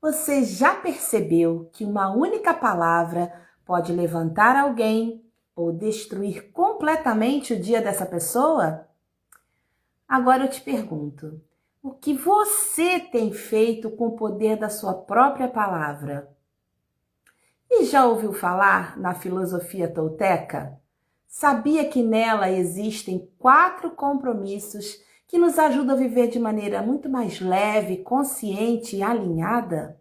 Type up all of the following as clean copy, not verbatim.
Você já percebeu que uma única palavra pode levantar alguém ou destruir completamente o dia dessa pessoa? Agora eu te pergunto, o que você tem feito com o poder da sua própria palavra? E já ouviu falar na filosofia tolteca? Sabia que nela existem 4 compromissos que nos ajudam a viver de maneira muito mais leve, consciente e alinhada?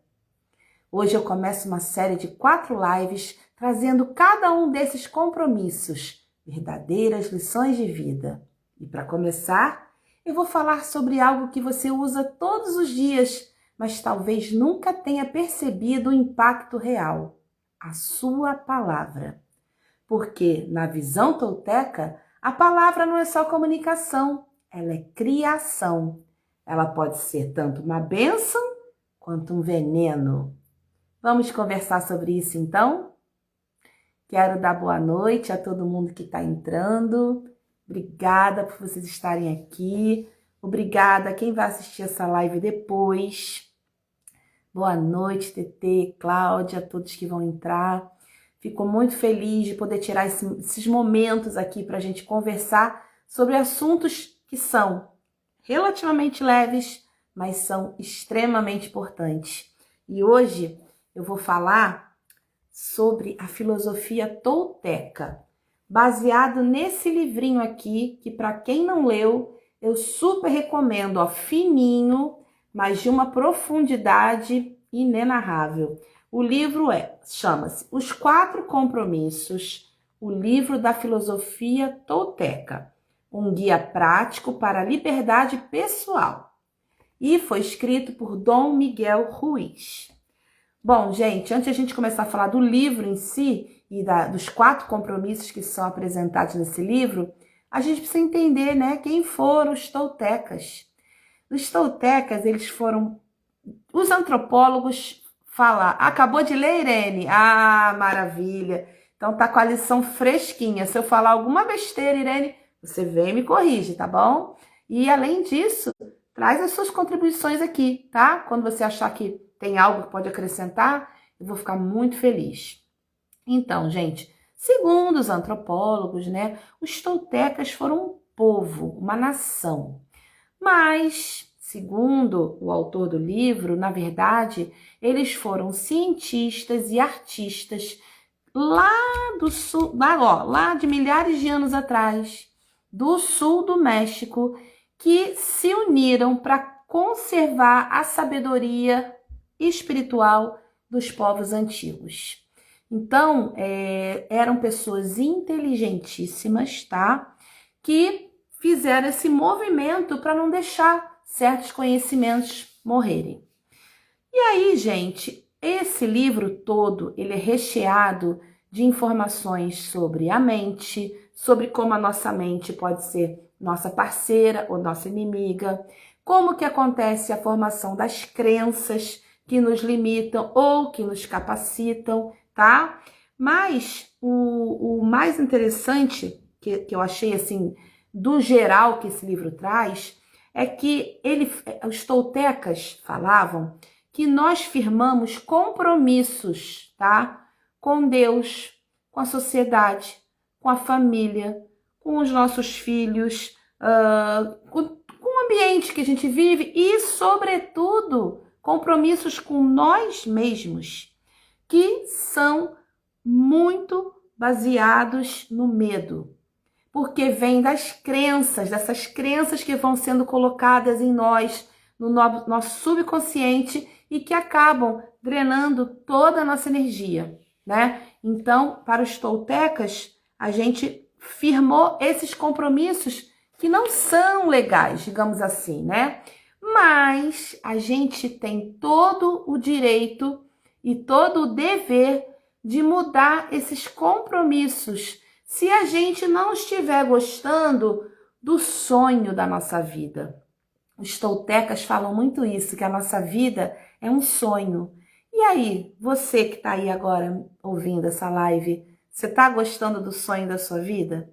Hoje eu começo uma série de 4 lives trazendo cada um desses compromissos, verdadeiras lições de vida. E para começar, eu vou falar sobre algo que você usa todos os dias, mas talvez nunca tenha percebido o impacto real: a sua palavra. Porque, na visão tolteca, a palavra não é só comunicação, ela é criação. Ela pode ser tanto uma bênção quanto um veneno. Vamos conversar sobre isso então? Quero dar boa noite a todo mundo que está entrando. Obrigada por vocês estarem aqui. Obrigada a quem vai assistir essa live depois. Boa noite, TT, Cláudia, a todos que vão entrar. Fico muito feliz de poder tirar esses momentos aqui para a gente conversar sobre assuntos que são relativamente leves, mas são extremamente importantes. E hoje eu vou falar sobre a filosofia tolteca, baseado nesse livrinho aqui, que para quem não leu, eu super recomendo, ó, fininho, mas de uma profundidade inenarrável. O livro chama-se Os 4 Compromissos, o livro da filosofia tolteca, um guia prático para a liberdade pessoal. E foi escrito por Dom Miguel Ruiz. Bom, gente, antes de a gente começar a falar do livro em si e dos 4 compromissos que são apresentados nesse livro, a gente precisa entender, né, quem foram os toltecas. Os toltecas, eles foram... Os antropólogos falam... Acabou de ler, Irene? Ah, maravilha! Então tá com a lição fresquinha. Se eu falar alguma besteira, Irene, você vem e me corrige, tá bom? E além disso, traz as suas contribuições aqui, tá? Quando você achar que tem algo que pode acrescentar, eu vou ficar muito feliz. Então, gente, segundo os antropólogos, né, os toltecas foram um povo, uma nação. Mas, segundo o autor do livro, na verdade, eles foram cientistas e artistas lá do sul, lá de milhares de anos atrás, do sul do México, que se uniram para conservar a sabedoria espiritual dos povos antigos. Então, eram pessoas inteligentíssimas, tá? Que fizeram esse movimento para não deixar certos conhecimentos morrerem. E aí, gente, esse livro todo, ele é recheado de informações sobre a mente, sobre como a nossa mente pode ser nossa parceira ou nossa inimiga, como que acontece a formação das crenças que nos limitam ou que nos capacitam, tá? Mas o mais interessante que eu achei, assim, do geral que esse livro traz, é que os toltecas falavam que nós firmamos compromissos, tá? Com Deus, com a sociedade, com a família, com os nossos filhos, com o ambiente que a gente vive e, sobretudo, compromissos com nós mesmos, que são muito baseados no medo, porque vem das crenças, dessas crenças que vão sendo colocadas em nós, no nosso subconsciente e que acabam drenando toda a nossa energia, né? Então, para os toltecas, a gente firmou esses compromissos que não são legais, digamos assim, né? Mas a gente tem todo o direito e todo o dever de mudar esses compromissos se a gente não estiver gostando do sonho da nossa vida. Os toltecas falam muito isso, que a nossa vida é um sonho. E aí, você que está aí agora ouvindo essa live, você está gostando do sonho da sua vida?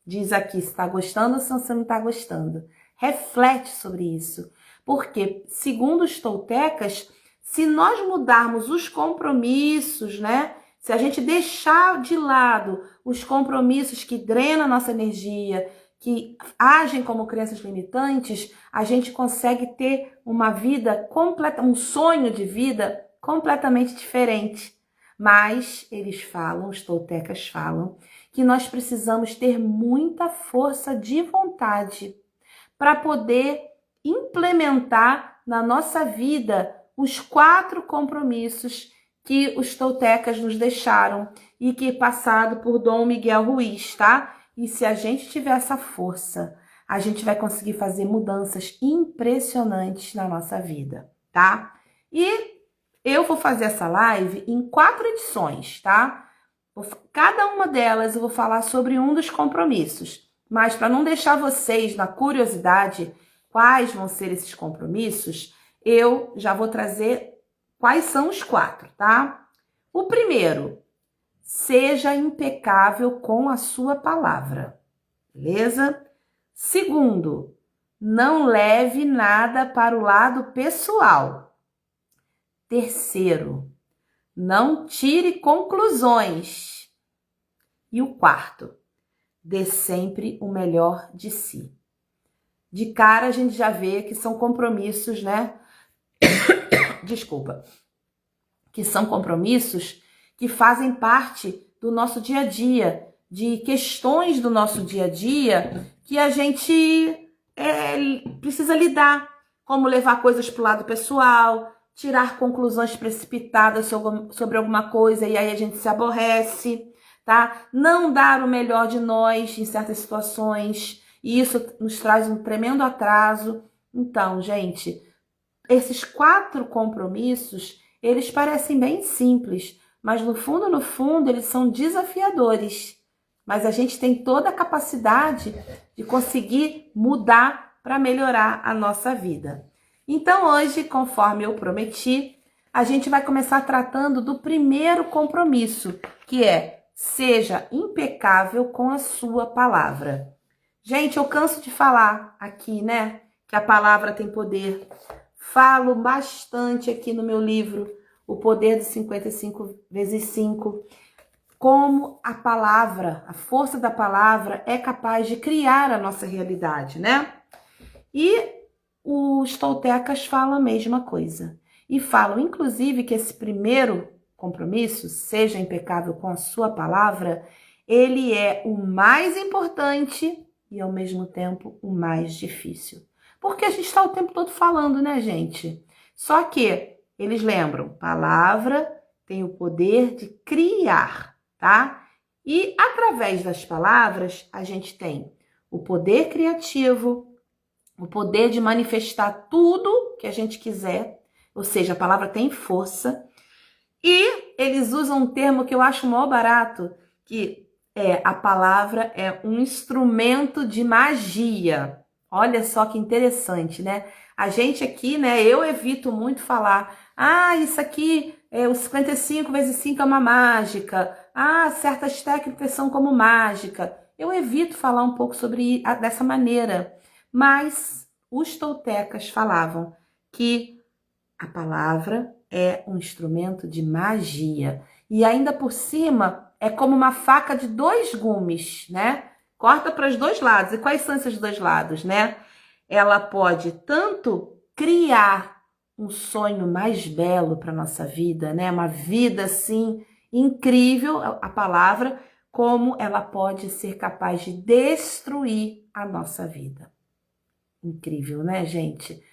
Diz aqui se está gostando ou se você não está gostando. Reflete sobre isso. Porque, segundo os toltecas, Se nós mudarmos os compromissos, né? Se a gente deixar de lado os compromissos que drenam a nossa energia, que agem como crenças limitantes, a gente consegue ter uma vida completa, um sonho de vida completamente diferente. Mas eles falam, os toltecas falam, que nós precisamos ter muita força de vontade para poder implementar na nossa vida os 4 compromissos que os toltecas nos deixaram e que é passado por Dom Miguel Ruiz, tá? E se a gente tiver essa força, a gente vai conseguir fazer mudanças impressionantes na nossa vida, tá? E eu vou fazer essa live em 4 edições, tá? Cada uma delas eu vou falar sobre um dos compromissos. Mas para não deixar vocês na curiosidade quais vão ser esses compromissos, eu já vou trazer quais são os 4, tá? O primeiro, seja impecável com a sua palavra, beleza? Segundo, não leve nada para o lado pessoal. Terceiro, não tire conclusões. E o quarto, dê sempre o melhor de si. De cara a gente já vê que são compromissos, né? Desculpa. Que são compromissos que fazem parte do nosso dia a dia, de questões do nosso dia a dia que a gente precisa lidar, como levar coisas para o lado pessoal, tirar conclusões precipitadas sobre alguma coisa e aí a gente se aborrece, tá? Não dar o melhor de nós em certas situações, e isso nos traz um tremendo atraso. Então, gente, esses 4 compromissos, eles parecem bem simples, mas no fundo, eles são desafiadores. Mas a gente tem toda a capacidade de conseguir mudar para melhorar a nossa vida. Então hoje, conforme eu prometi, a gente vai começar tratando do primeiro compromisso, que é: seja impecável com a sua palavra. Gente, eu canso de falar aqui, né, que a palavra tem poder. Falo bastante aqui no meu livro, O Poder dos 55 vezes 5, como a palavra, a força da palavra é capaz de criar a nossa realidade, né? E os toltecas falam a mesma coisa. E falam, inclusive, que esse primeiro compromisso, seja impecável com a sua palavra, ele é o mais importante e, ao mesmo tempo, o mais difícil. Porque a gente está o tempo todo falando, né, gente? Só que eles lembram, palavra tem o poder de criar, tá? E através das palavras, a gente tem o poder criativo, o poder de manifestar tudo que a gente quiser, ou seja, a palavra tem força. E eles usam um termo que eu acho mó barato, que a palavra é um instrumento de magia. Olha só que interessante, né? A gente aqui, né, eu evito muito falar, isso aqui, o 55 vezes 5 é uma mágica, certas técnicas são como mágica. Eu evito falar um pouco sobre dessa maneira, mas os toltecas falavam que a palavra é um instrumento de magia. E ainda por cima, é como uma faca de 2 gumes, né? Corta para os 2 lados. E quais são esses 2 lados, né? Ela pode tanto criar um sonho mais belo para nossa vida, né? Uma vida, assim, incrível, a palavra, como ela pode ser capaz de destruir a nossa vida. Incrível, né, gente?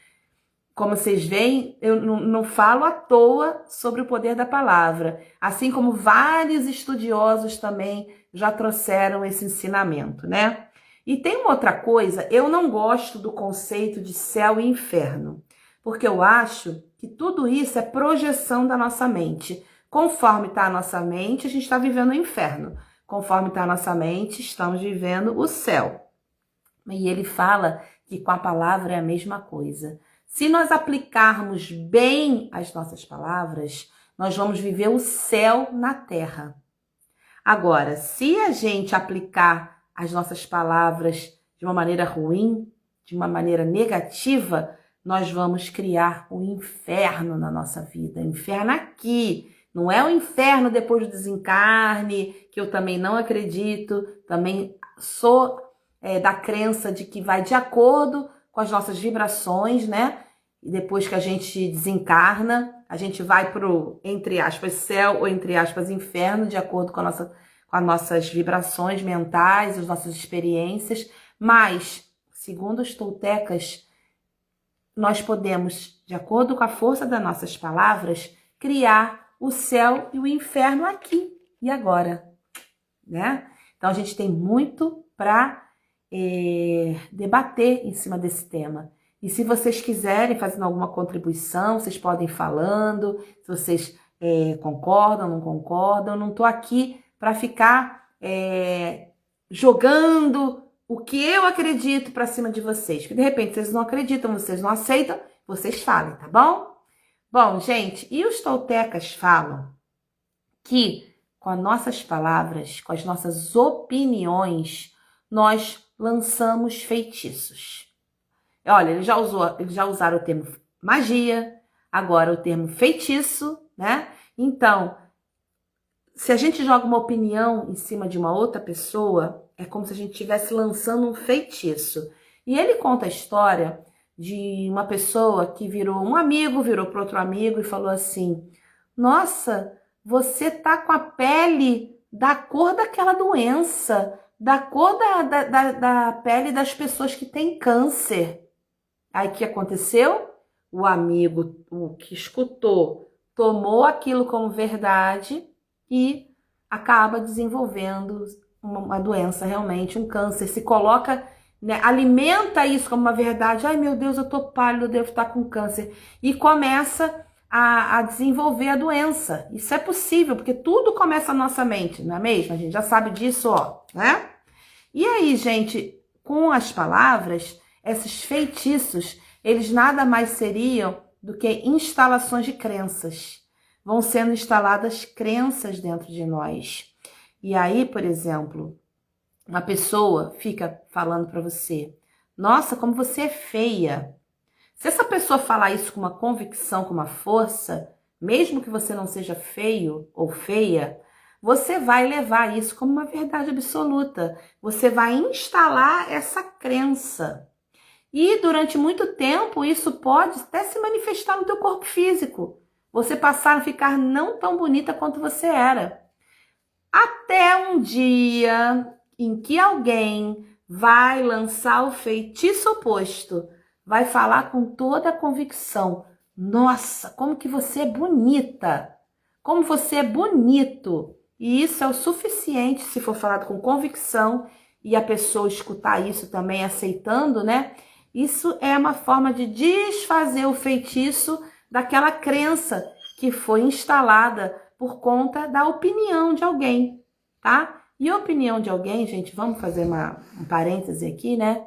Como vocês veem, eu não falo à toa sobre o poder da palavra, assim como vários estudiosos também já trouxeram esse ensinamento, né? E tem uma outra coisa, eu não gosto do conceito de céu e inferno, porque eu acho que tudo isso é projeção da nossa mente. Conforme está a nossa mente, a gente está vivendo o inferno. Conforme está a nossa mente, estamos vivendo o céu. E ele fala que com a palavra é a mesma coisa. Se nós aplicarmos bem as nossas palavras, nós vamos viver o céu na terra. Agora, se a gente aplicar as nossas palavras de uma maneira ruim, de uma maneira negativa, nós vamos criar o inferno na nossa vida. Inferno aqui, não é o inferno depois do desencarne, que eu também não acredito, também sou da crença de que vai de acordo com as nossas vibrações, né? E depois que a gente desencarna, a gente vai pro, entre aspas, céu ou entre aspas, inferno, de acordo com as nossas vibrações mentais, as nossas experiências. Mas, segundo os toltecas, nós podemos, de acordo com a força das nossas palavras, criar o céu e o inferno aqui e agora, né? Então, a gente tem muito para debater em cima desse tema. E se vocês quiserem fazer alguma contribuição, vocês podem ir falando, se vocês concordam, não concordam. Eu não estou aqui para ficar jogando o que eu acredito para cima de vocês. Porque de repente vocês não acreditam, vocês não aceitam, vocês falem, tá bom? Bom, gente, e os toltecas falam que com as nossas palavras, com as nossas opiniões, nós lançamos feitiços. Olha, eles já usaram o termo magia, agora o termo feitiço, né? Então, se a gente joga uma opinião em cima de uma outra pessoa, é como se a gente estivesse lançando um feitiço. E ele conta a história de uma pessoa que virou um amigo, virou para outro amigo e falou assim: nossa, você tá com a pele da cor daquela doença, da cor da pele das pessoas que têm câncer. Aí o que aconteceu? O amigo, o que escutou, tomou aquilo como verdade e acaba desenvolvendo uma doença realmente, um câncer. Se coloca, né, alimenta isso como uma verdade. Ai, meu Deus, eu tô pálido, eu devo estar com câncer. E começa a desenvolver a doença. Isso é possível, porque tudo começa na nossa mente, não é mesmo? A gente já sabe disso, ó, né? E aí, gente, com as palavras, esses feitiços, eles nada mais seriam do que instalações de crenças. Vão sendo instaladas crenças dentro de nós. E aí, por exemplo, uma pessoa fica falando para você: nossa, como você é feia. Se essa pessoa falar isso com uma convicção, com uma força, mesmo que você não seja feio ou feia, você vai levar isso como uma verdade absoluta. Você vai instalar essa crença. E durante muito tempo isso pode até se manifestar no teu corpo físico. Você passar a ficar não tão bonita quanto você era. Até um dia em que alguém vai lançar o feitiço oposto, vai falar com toda a convicção: nossa, como que você é bonita, como você é bonito. E isso é o suficiente, se for falado com convicção e a pessoa escutar isso também aceitando, né? Isso é uma forma de desfazer o feitiço daquela crença que foi instalada por conta da opinião de alguém, tá? E a opinião de alguém, gente, vamos fazer um parêntese aqui, né?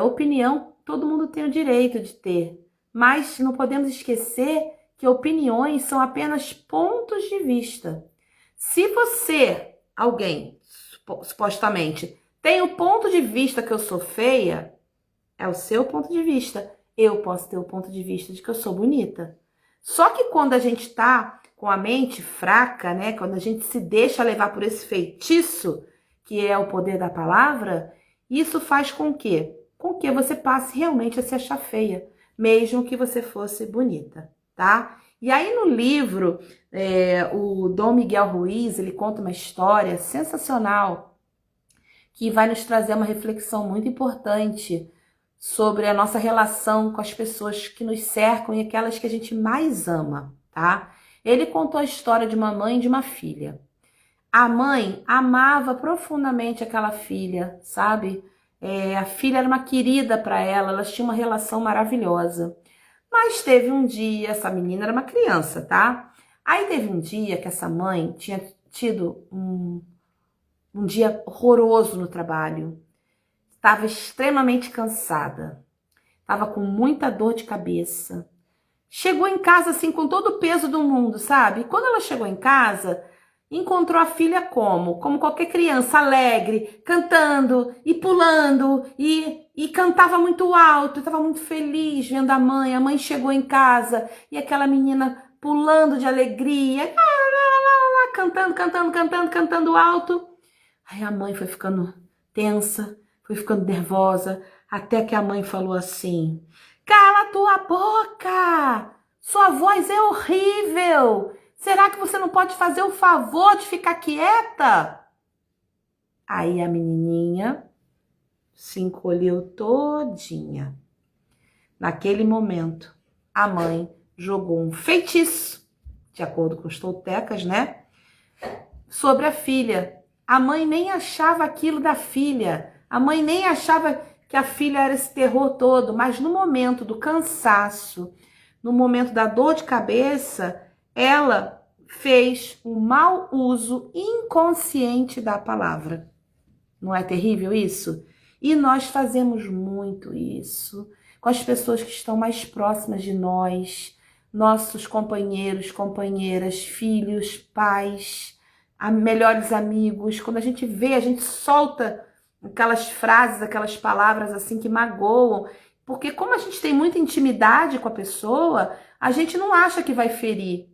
Opinião, todo mundo tem o direito de ter, mas não podemos esquecer que opiniões são apenas pontos de vista. Se você, alguém, supostamente, tem o ponto de vista que eu sou feia, é o seu ponto de vista. Eu posso ter o ponto de vista de que eu sou bonita. Só que quando a gente tá com a mente fraca, né? Quando a gente se deixa levar por esse feitiço, que é o poder da palavra, isso faz com que você passe realmente a se achar feia, mesmo que você fosse bonita, tá? E aí no livro, o Dom Miguel Ruiz, ele conta uma história sensacional que vai nos trazer uma reflexão muito importante sobre a nossa relação com as pessoas que nos cercam e aquelas que a gente mais ama, tá? Ele contou a história de uma mãe e de uma filha. A mãe amava profundamente aquela filha, sabe? A filha era uma querida para ela, elas tinham uma relação maravilhosa. Mas teve um dia, essa menina era uma criança, tá? Aí teve um dia que essa mãe tinha tido um dia horroroso no trabalho. Estava extremamente cansada, estava com muita dor de cabeça. Chegou em casa assim com todo o peso do mundo, sabe? E quando ela chegou em casa, encontrou a filha como? Como qualquer criança, alegre, cantando e pulando e cantava muito alto, estava muito feliz vendo a mãe chegou em casa e aquela menina pulando de alegria, cantando alto. Aí a mãe foi ficando tensa, foi ficando nervosa, até que a mãe falou assim: cala tua boca! Sua voz é horrível! Será que você não pode fazer o favor de ficar quieta? Aí a menininha se encolheu todinha. Naquele momento, a mãe jogou um feitiço, de acordo com os toltecas, né? Sobre a filha. A mãe nem achava aquilo da filha. A mãe nem achava que a filha era esse terror todo, mas no momento do cansaço, no momento da dor de cabeça, ela fez um mau uso inconsciente da palavra. Não é terrível isso? E nós fazemos muito isso com as pessoas que estão mais próximas de nós, nossos companheiros, companheiras, filhos, pais, melhores amigos. Quando a gente vê, a gente solta aquelas frases, aquelas palavras assim que magoam, porque como a gente tem muita intimidade com a pessoa, a gente não acha que vai ferir,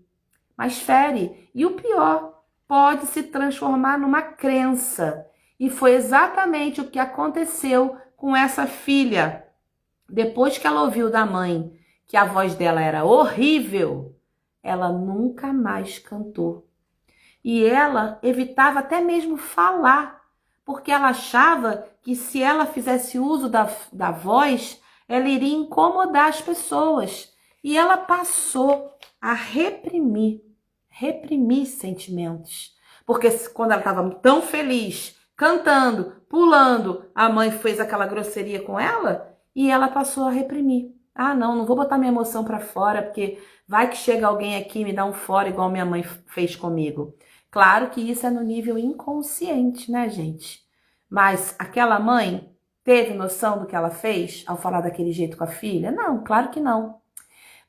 mas fere. E o pior, pode se transformar numa crença. E foi exatamente o que aconteceu com essa filha. Depois que ela ouviu da mãe que a voz dela era horrível, ela nunca mais cantou. E ela evitava até mesmo falar, porque ela achava que se ela fizesse uso da voz, ela iria incomodar as pessoas. E ela passou a reprimir sentimentos. Porque quando ela estava tão feliz, cantando, pulando, a mãe fez aquela grosseria com ela e ela passou a reprimir. Ah, não vou botar minha emoção para fora, porque vai que chega alguém aqui e me dá um fora igual minha mãe fez comigo. Claro que isso é no nível inconsciente, né, gente? Mas aquela mãe teve noção do que ela fez ao falar daquele jeito com a filha? Não, claro que não.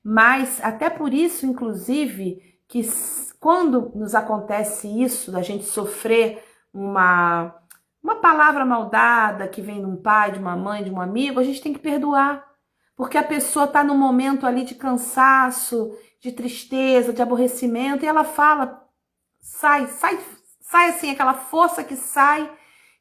Mas até por isso, inclusive, que quando nos acontece isso, da gente sofrer uma palavra maldada que vem de um pai, de uma mãe, de um amigo, a gente tem que perdoar. Porque a pessoa está num momento ali de cansaço, de tristeza, de aborrecimento, e ela fala, sai assim, aquela força que sai,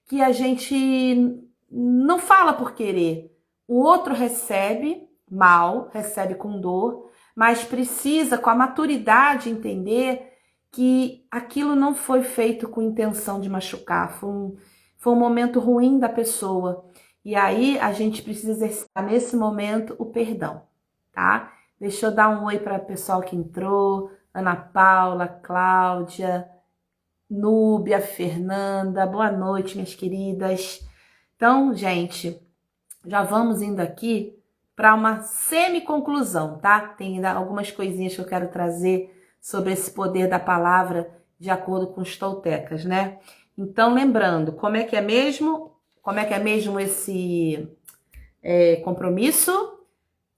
que a gente não fala por querer. O outro recebe mal, recebe com dor, mas precisa, com a maturidade, entender que aquilo não foi feito com intenção de machucar, foi um momento ruim da pessoa. E aí a gente precisa exercitar nesse momento o perdão, tá? Deixa eu dar um oi para o pessoal que entrou, Ana Paula, Cláudia, Núbia, Fernanda, boa noite, minhas queridas. Então, gente, já vamos indo aqui para uma semi-conclusão, tá? Tem ainda algumas coisinhas que eu quero trazer sobre esse poder da palavra de acordo com os toltecas, né? Então, lembrando, como é que é mesmo esse compromisso?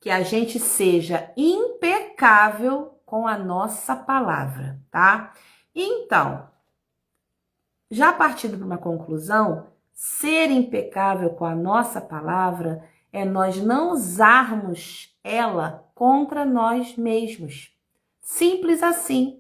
Que a gente seja impecável com a nossa palavra, tá? Então, já partindo para uma conclusão, ser impecável com a nossa palavra é nós não usarmos ela contra nós mesmos. Simples assim.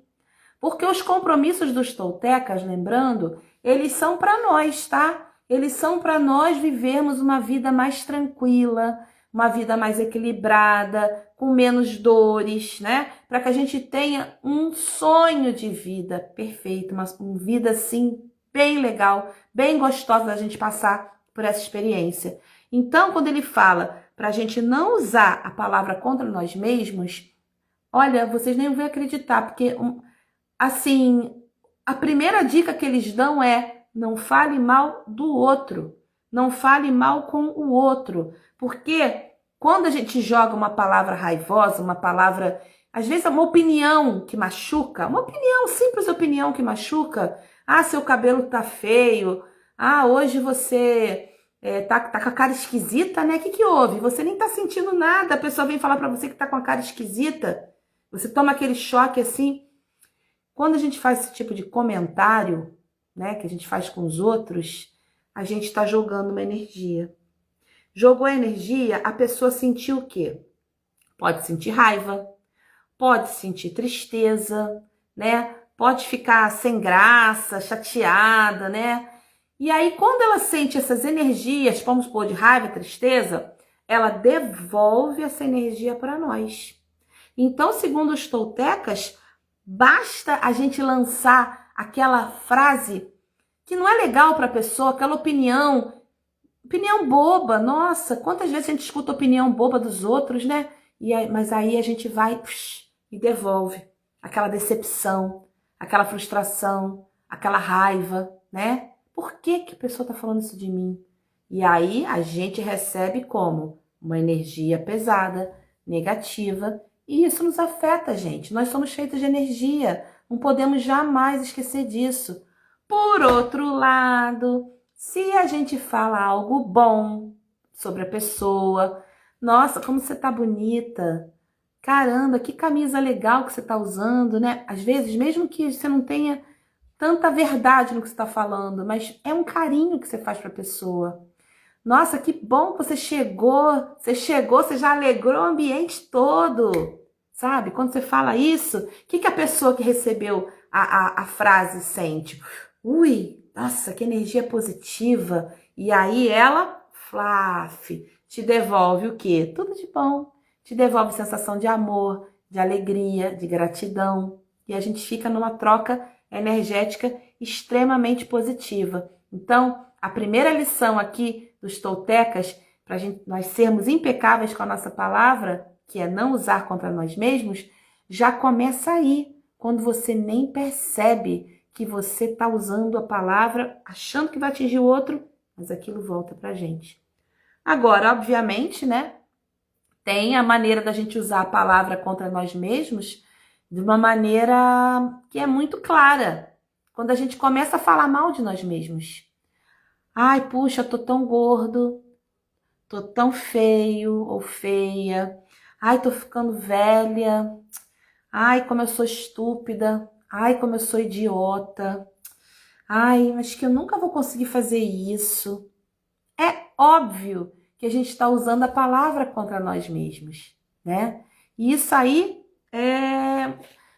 Porque os compromissos dos toltecas, lembrando, eles são para nós, tá? Eles são para nós vivermos uma vida mais tranquila, uma vida mais equilibrada, com menos dores, né? Para que a gente tenha um sonho de vida perfeito, uma vida assim bem legal, bem gostosa da gente passar por essa experiência. Então, quando ele fala para a gente não usar a palavra contra nós mesmos, olha, vocês nem vão acreditar, porque assim, a primeira dica que eles dão é: não fale mal do outro, não fale mal com o outro, porque quando a gente joga uma palavra raivosa, uma palavra, às vezes é uma opinião que machuca, uma opinião, simples opinião que machuca. Ah, seu cabelo tá feio. Ah, hoje você tá com a cara esquisita, né? O que houve? Você nem tá sentindo nada, a pessoa vem falar pra você que tá com a cara esquisita. Você toma aquele choque assim. Quando a gente faz esse tipo de comentário, né, que a gente faz com os outros, a gente está jogando uma energia. Jogou a energia, a pessoa sentiu o quê? Pode sentir raiva, pode sentir tristeza, né? Pode ficar sem graça, chateada, né? E aí, quando ela sente essas energias, vamos supor, de raiva, tristeza, ela devolve essa energia para nós. Então, segundo os toltecas, basta a gente lançar aquela frase que não é legal para a pessoa, aquela opinião boba. Nossa, quantas vezes a gente escuta opinião boba dos outros, né? Mas aí a gente vai e devolve aquela decepção, aquela frustração, aquela raiva, né? Por que que a pessoa tá falando isso de mim? E aí a gente recebe como uma energia pesada, negativa, e isso nos afeta, gente. Nós somos feitos de energia, não podemos jamais esquecer disso. Por outro lado, se a gente fala algo bom sobre a pessoa, nossa, como você tá bonita, caramba, que camisa legal que você tá usando, né? Às vezes, mesmo que você não tenha tanta verdade no que você tá falando, mas é um carinho que você faz pra pessoa. Nossa, que bom que você já alegrou o ambiente todo, sabe? Quando você fala isso, o que a pessoa que recebeu a frase sente? Ui, nossa, que energia positiva. E aí ela, flaf, te devolve o quê? Tudo de bom. Te devolve sensação de amor, de alegria, de gratidão. E a gente fica numa troca energética extremamente positiva. Então, a primeira lição aqui dos toltecas, para nós sermos impecáveis com a nossa palavra, que é não usar contra nós mesmos, já começa aí, quando você nem percebe que você está usando a palavra, achando que vai atingir o outro, mas aquilo volta pra gente. Agora, obviamente, né, tem a maneira da gente usar a palavra contra nós mesmos de uma maneira que é muito clara. Quando a gente começa a falar mal de nós mesmos. Ai, puxa, tô tão gordo, tô tão feio ou feia. Ai, tô ficando velha. Ai, como eu sou estúpida. Ai, como eu sou idiota. Ai, mas que eu nunca vou conseguir fazer isso. É óbvio que a gente está usando a palavra contra nós mesmos, né? E isso aí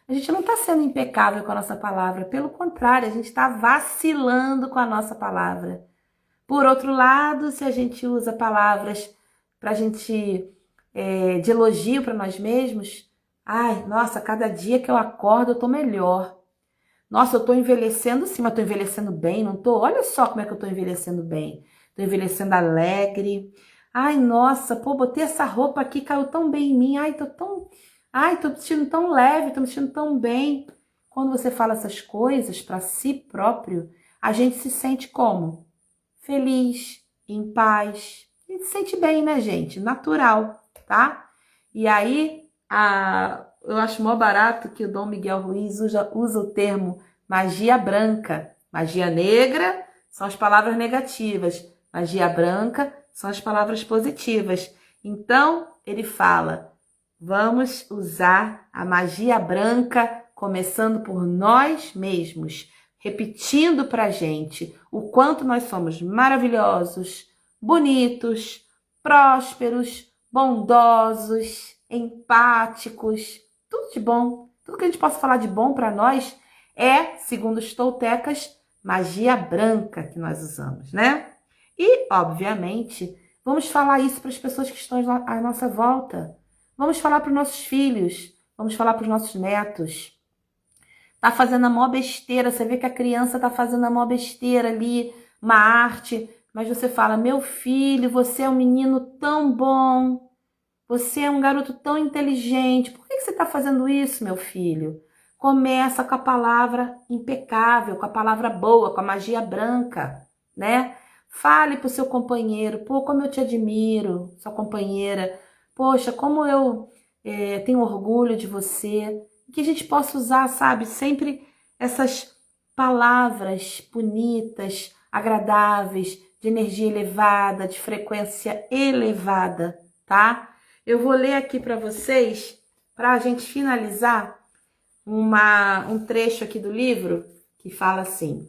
a gente não está sendo impecável com a nossa palavra, pelo contrário, a gente está vacilando com a nossa palavra. Por outro lado, se a gente usa palavras para a gente de elogio para nós mesmos, ai, nossa, cada dia que eu acordo eu tô melhor. Nossa, eu tô envelhecendo sim, mas tô envelhecendo bem, não tô? Olha só como é que eu tô envelhecendo bem. Tô envelhecendo alegre. Ai, nossa, pô, botei essa roupa aqui, caiu tão bem em mim. Ai, tô me sentindo tão leve, tô me sentindo tão bem. Quando você fala essas coisas para si próprio, a gente se sente como? Feliz, em paz. A gente se sente bem, né, gente? Natural, tá? E aí, eu acho mó barato que o Dom Miguel Ruiz usa o termo magia branca. Magia negra são as palavras negativas. Magia branca são as palavras positivas. Então, ele fala, vamos usar a magia branca começando por nós mesmos, repetindo pra gente o quanto nós somos maravilhosos, bonitos, prósperos, bondosos, empáticos, tudo de bom. Tudo que a gente possa falar de bom para nós é, segundo os toltecas, magia branca que nós usamos, né? E, obviamente, vamos falar isso para as pessoas que estão à nossa volta. Vamos falar para os nossos filhos, vamos falar para os nossos netos. Tá fazendo a maior besteira, você vê que a criança tá fazendo a maior besteira ali, uma arte, mas você fala, meu filho, você é um menino tão bom, você é um garoto tão inteligente, por que você tá fazendo isso, meu filho? Começa com a palavra impecável, com a palavra boa, com a magia branca, né? Fale pro seu companheiro, pô, como eu te admiro, sua companheira, poxa, como eu tenho orgulho de você, que a gente possa usar, sabe, sempre essas palavras bonitas, agradáveis, de energia elevada, de frequência elevada, tá? Eu vou ler aqui para vocês, para a gente finalizar, um trecho aqui do livro que fala assim: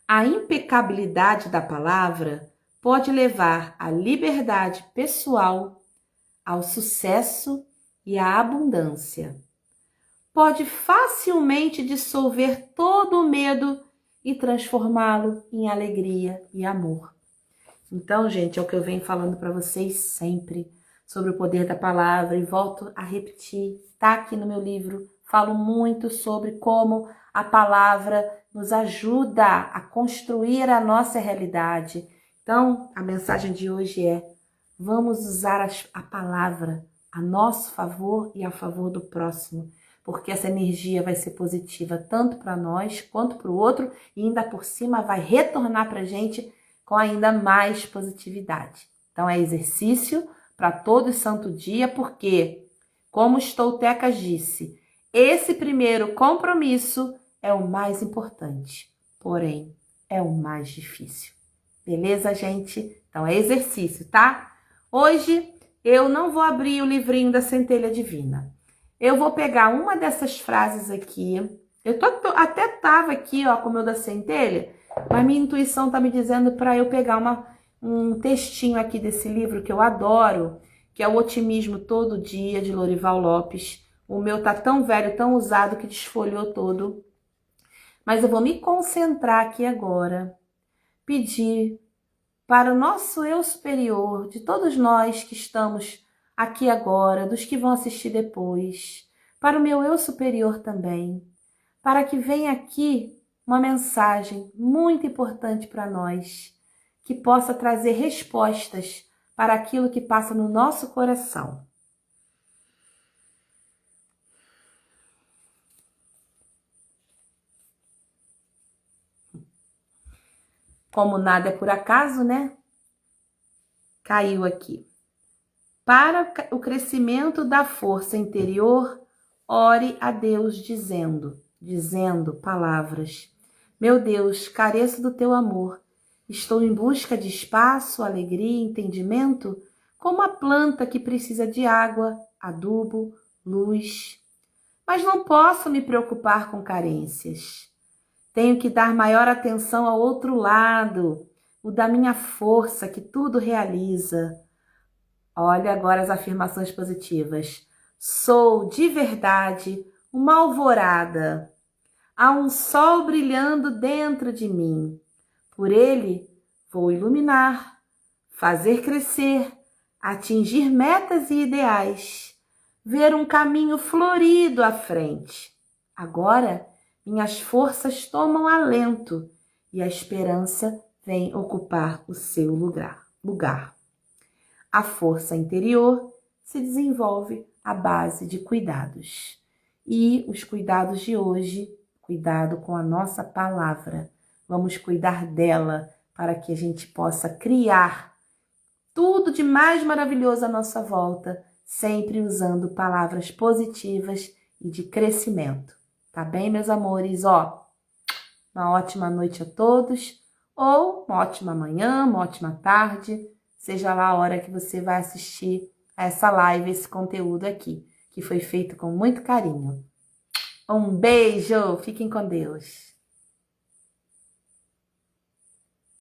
a impecabilidade da palavra pode levar à liberdade pessoal, ao sucesso e à abundância. Pode facilmente dissolver todo o medo e transformá-lo em alegria e amor. Então, gente, é o que eu venho falando para vocês sempre sobre o poder da palavra e volto a repetir, tá aqui no meu livro, falo muito sobre como a palavra nos ajuda a construir a nossa realidade. Então, a mensagem de hoje é: vamos usar a palavra a nosso favor e a favor do próximo, porque essa energia vai ser positiva tanto para nós quanto para o outro e ainda por cima vai retornar para a gente com ainda mais positividade. Então é exercício para todo santo dia, porque, como Stoltecas disse, esse primeiro compromisso é o mais importante, porém é o mais difícil. Beleza, gente? Então é exercício, tá? Hoje eu não vou abrir o livrinho da Centelha Divina. Eu vou pegar uma dessas frases aqui. Até tava aqui, ó, com o meu da centelha, mas minha intuição tá me dizendo para eu pegar um textinho aqui desse livro que eu adoro, que é O Otimismo Todo Dia, de Lorival Lopes. O meu tá tão velho, tão usado, que desfolhou todo. Mas eu vou me concentrar aqui agora, pedir para o nosso eu superior, de todos nós que estamos aqui agora, dos que vão assistir depois, para o meu eu superior também, para que venha aqui uma mensagem muito importante para nós, que possa trazer respostas para aquilo que passa no nosso coração. Como nada é por acaso, né? Caiu aqui. Para o crescimento da força interior, ore a Deus dizendo palavras: meu Deus, careço do teu amor. Estou em busca de espaço, alegria e entendimento, como a planta que precisa de água, adubo, luz. Mas não posso me preocupar com carências. Tenho que dar maior atenção ao outro lado, o da minha força que tudo realiza. Olha agora as afirmações positivas. Sou de verdade uma alvorada. Há um sol brilhando dentro de mim. Por ele vou iluminar, fazer crescer, atingir metas e ideais, ver um caminho florido à frente. Agora minhas forças tomam alento e a esperança vem ocupar o seu lugar. A força interior se desenvolve à base de cuidados. E os cuidados de hoje, cuidado com a nossa palavra. Vamos cuidar dela para que a gente possa criar tudo de mais maravilhoso à nossa volta, sempre usando palavras positivas e de crescimento. Tá bem, meus amores? Ó, uma ótima noite a todos, ou uma ótima manhã, uma ótima tarde, seja lá a hora que você vai assistir a essa live, esse conteúdo aqui, que foi feito com muito carinho. Um beijo, fiquem com Deus.